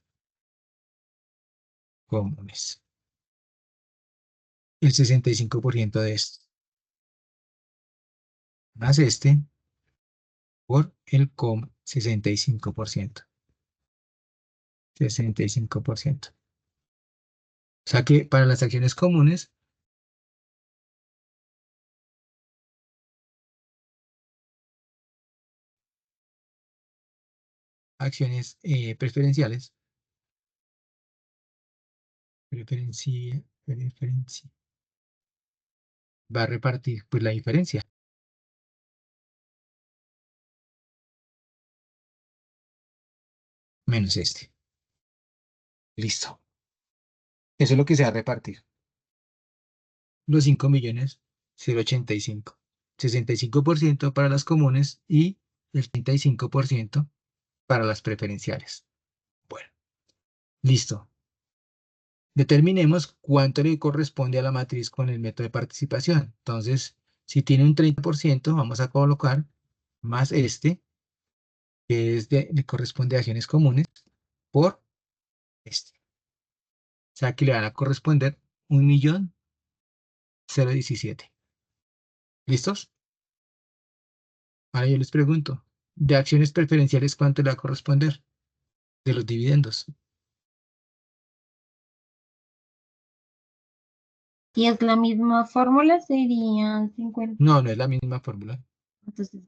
Comunes. El 65% de esto. Más por el 65%. 65%. O sea que para las acciones comunes, acciones preferenciales, preferencia, va a repartir pues la diferencia. Menos este. Listo. Eso es lo que se va a repartir. Los 5.085.000. 65% para las comunes y el 35% para las preferenciales. Bueno, listo. Determinemos cuánto le corresponde a la matriz con el método de participación. Entonces, si tiene un 30%, vamos a colocar más que le corresponde a acciones comunes, por este. O sea, que le van a corresponder 1.017.000. ¿Listos? Ahora yo les pregunto, ¿de acciones preferenciales cuánto le va a corresponder? De los dividendos. Si es la misma fórmula, serían 50. No, no es la misma fórmula. Entonces,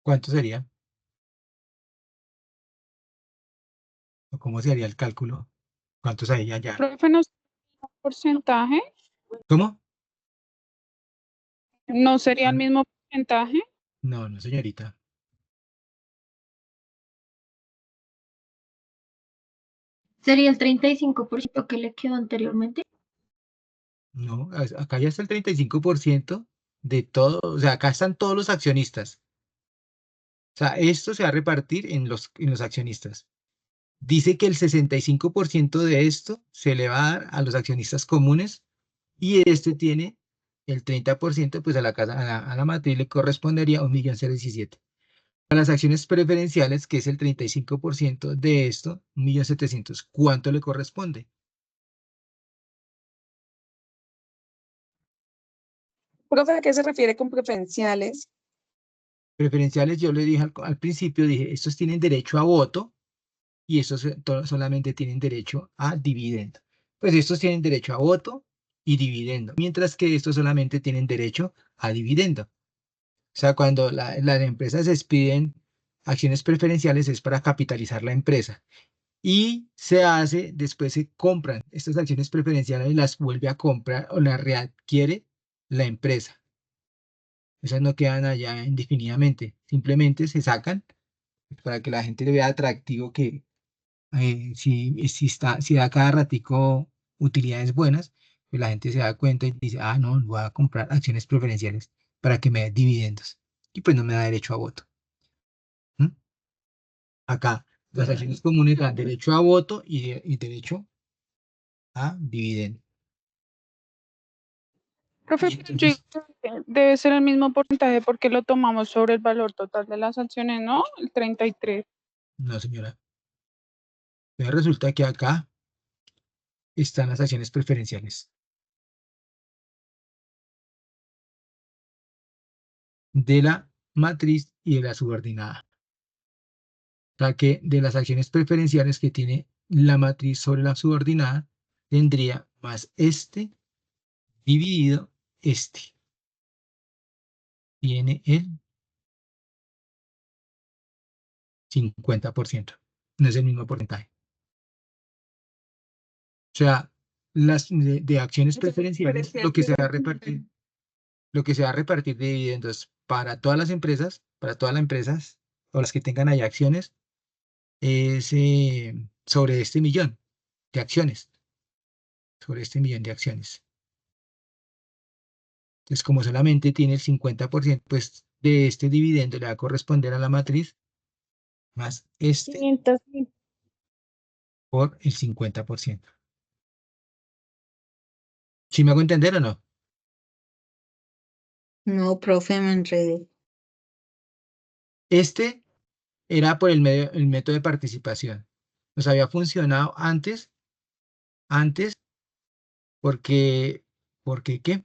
¿Cuánto sería? ¿O cómo sería el cálculo? ¿Cuánto sería ya? Profe, ¿no sería el mismo porcentaje? ¿Cómo? ¿No sería Ah, el mismo porcentaje? no, no, señorita. sería el 35% que le quedó anteriormente. No, acá ya está el 35% de todo, o sea, acá están todos los accionistas. O sea, esto se va a repartir en los accionistas. Dice que el 65% de esto se le va a dar a los accionistas comunes y este tiene el 30%, pues a la casa, a la matriz le correspondería 1.017.000. A las acciones preferenciales, que es el 35% de esto, 1.700.000, ¿cuánto le corresponde? Profe, ¿a qué se refiere con preferenciales? Preferenciales, yo le dije al principio, dije, estos tienen derecho a voto y estos solamente tienen derecho a dividendo. Pues estos tienen derecho a voto y dividendo, mientras que estos solamente tienen derecho a dividendo. O sea, cuando las empresas expiden acciones preferenciales es para capitalizar la empresa y se hace, después se compran estas acciones preferenciales y las vuelve a comprar o las readquiere la empresa. Esas no quedan allá indefinidamente, simplemente se sacan para que la gente le vea atractivo que si da cada ratico utilidades buenas, pues la gente se da cuenta y dice, ah, no, voy a comprar acciones preferenciales para que me den dividendos. Y pues no me da derecho a voto. ¿Mm? Acá, las acciones comunes dan derecho a voto y derecho a dividendo. Profe, Y pero yo digo entonces, que debe ser el mismo porcentaje porque lo tomamos sobre el valor total de las acciones, ¿no? El 33. no, señora. Entonces resulta que acá están las acciones preferenciales de la matriz y de la subordinada. O sea que de las acciones preferenciales que tiene la matriz sobre la subordinada, tendría más este dividido este. Tiene el 50%. No es el mismo porcentaje. O sea, las de acciones preferenciales, lo que se va a repartir de dividendos para todas las empresas, o las que tengan ahí acciones, es sobre este millón de acciones, sobre este millón de acciones. Entonces, como solamente tiene el 50%, pues de este dividendo le va a corresponder a la matriz más este 500.000. por el 50%. ¿Sí me hago entender o no? No, profe, me enredé. Este era por el método de participación. Nos había funcionado antes, porque, ¿por qué?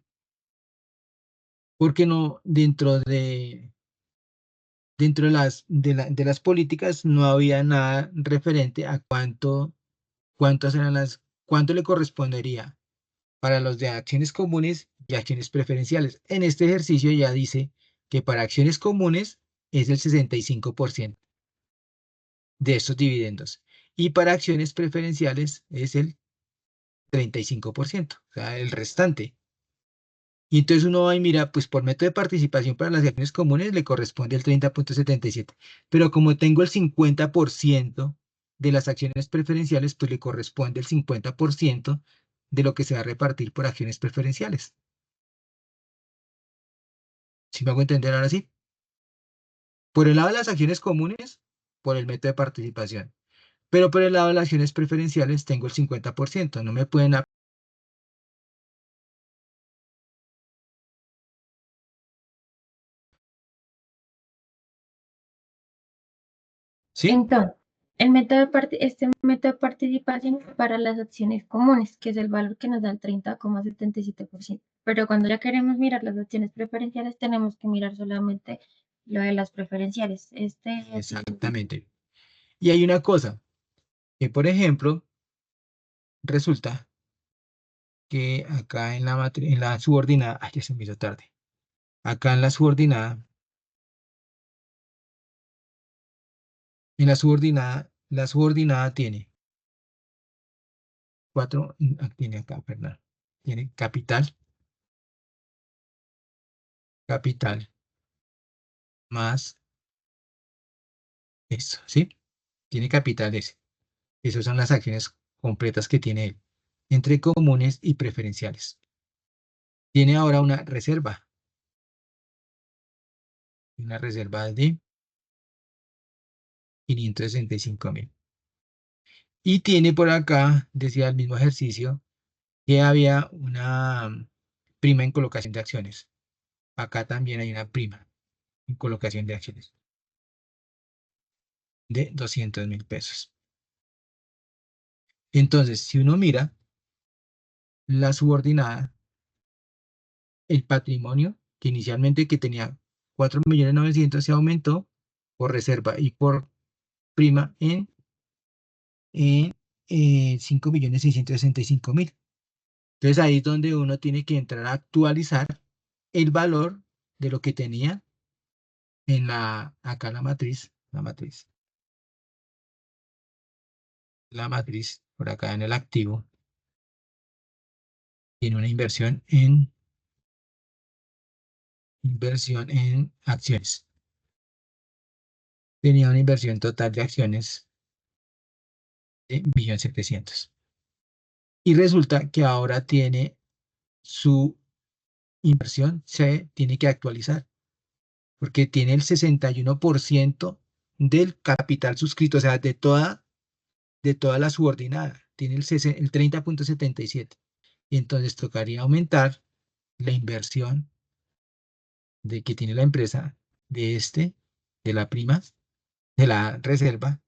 Porque no, dentro de las políticas no había nada referente a cuánto le correspondería para los de acciones comunes y acciones preferenciales. En este ejercicio ya dice que para acciones comunes es el 65% de estos dividendos y para acciones preferenciales es el 35%, o sea, el restante. Y entonces uno va y mira, pues por método de participación para las acciones comunes le corresponde el 30,77. Pero como tengo el 50% de las acciones preferenciales, pues le corresponde el 50% de lo que se va a repartir por acciones preferenciales. ¿Sí me hago entender ahora sí? Por el lado de las acciones comunes, por el método de participación. Pero por el lado de las acciones preferenciales tengo el 50%. No me pueden... ¿Sí? Entonces, Este método de participación es para las acciones comunes, que es el valor que nos da el 30,77%. Pero cuando ya queremos mirar las acciones preferenciales, tenemos que mirar solamente lo de las preferenciales. Exactamente. Y hay una cosa, que por ejemplo, resulta que acá en la subordinada, ay, ya se me hizo tarde. Acá en la subordinada la subordinada tiene tiene acá, perdón, tiene capital más eso, ¿sí? Tiene capital ese. Esas son las acciones completas que tiene él, entre comunes y preferenciales. Tiene ahora una reserva de 565.000. Y tiene por acá, decía el mismo ejercicio, que había una prima en colocación de acciones. Acá también hay una prima en colocación de acciones de 200.000 pesos. Entonces, si uno mira la subordinada, el patrimonio que inicialmente que tenía 4.900.000 se aumentó por reserva y por prima en 5.665.000. Entonces ahí es donde uno tiene que entrar a actualizar el valor de lo que tenía en acá la matriz, por acá en el activo, tiene una inversión en acciones. Tenía una inversión total de acciones de 1.700.000. Y resulta que ahora tiene su inversión, se tiene que actualizar, porque tiene el 61% del capital suscrito, o sea, de toda la subordinada, tiene el 30,77. Y entonces tocaría aumentar la inversión que tiene la empresa de la prima, de la reserva,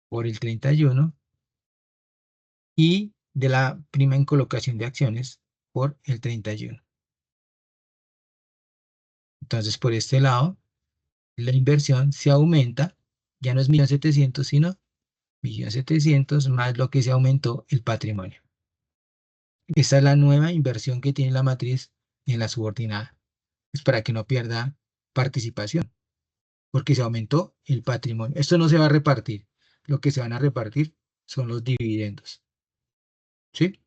por el 31 y de la prima en colocación de acciones por el 31. Entonces, por este lado, la inversión se aumenta, ya no es 1.700.000, sino 1.700.000 más lo que se aumentó el patrimonio. Esa es la nueva inversión que tiene la matriz en la subordinada. Es para que no pierda participación, porque se aumentó el patrimonio. Esto no se va a repartir. Lo que se van a repartir son los dividendos. ¿Sí?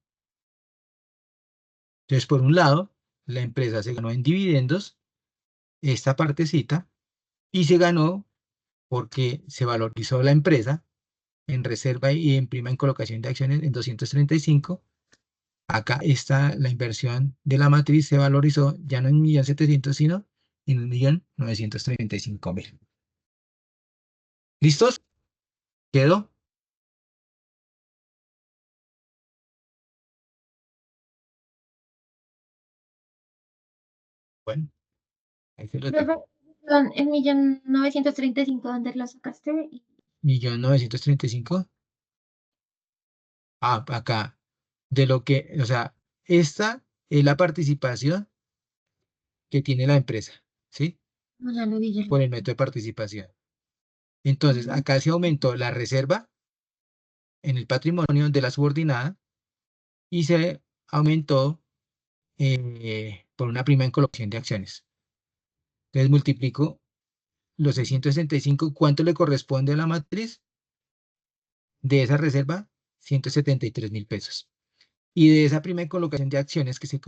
Entonces, por un lado, la empresa se ganó en dividendos esta partecita y se ganó porque se valorizó la empresa en reserva y en prima en colocación de acciones en 235. Acá está la inversión de la matriz, se valorizó ya no en 1.700.000, sino en 1.935.000. ¿Listos? ¿Quedó? Bueno, ahí se lo dejo. El 1.935.000, ¿dónde lo sacaste? 1.935.000. Ah, acá. De lo que, o sea, esta es la participación que tiene la empresa, ¿sí? No, ya lo vi, ya lo Por vi. el método de participación. Entonces, acá se aumentó la reserva en el patrimonio de la subordinada y se aumentó por una prima en colocación de acciones. Entonces, multiplico los 665. ¿Cuánto le corresponde a la matriz? De esa reserva, 173.000 pesos. Y de esa prima en colocación de acciones que se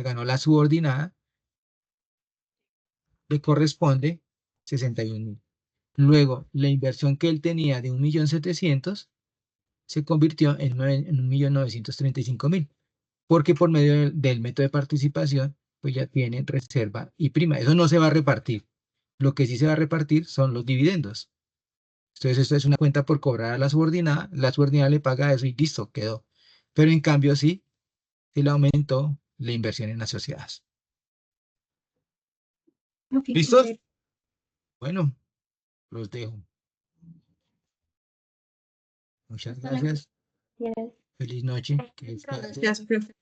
ganó la subordinada, le corresponde 61.000. Luego, la inversión que él tenía de 1.700.000 se convirtió en 1.935.000, porque por medio del método de participación, pues ya tiene reserva y prima. Eso no se va a repartir. Lo que sí se va a repartir son los dividendos. Entonces, esto es una cuenta por cobrar a la subordinada le paga eso y listo, quedó. Pero en cambio, sí, se le aumentó la inversión en asociadas. Ok, ¿Listos? Bueno, los dejo. Muchas gracias. Feliz noche. Que descansen. Gracias, profe.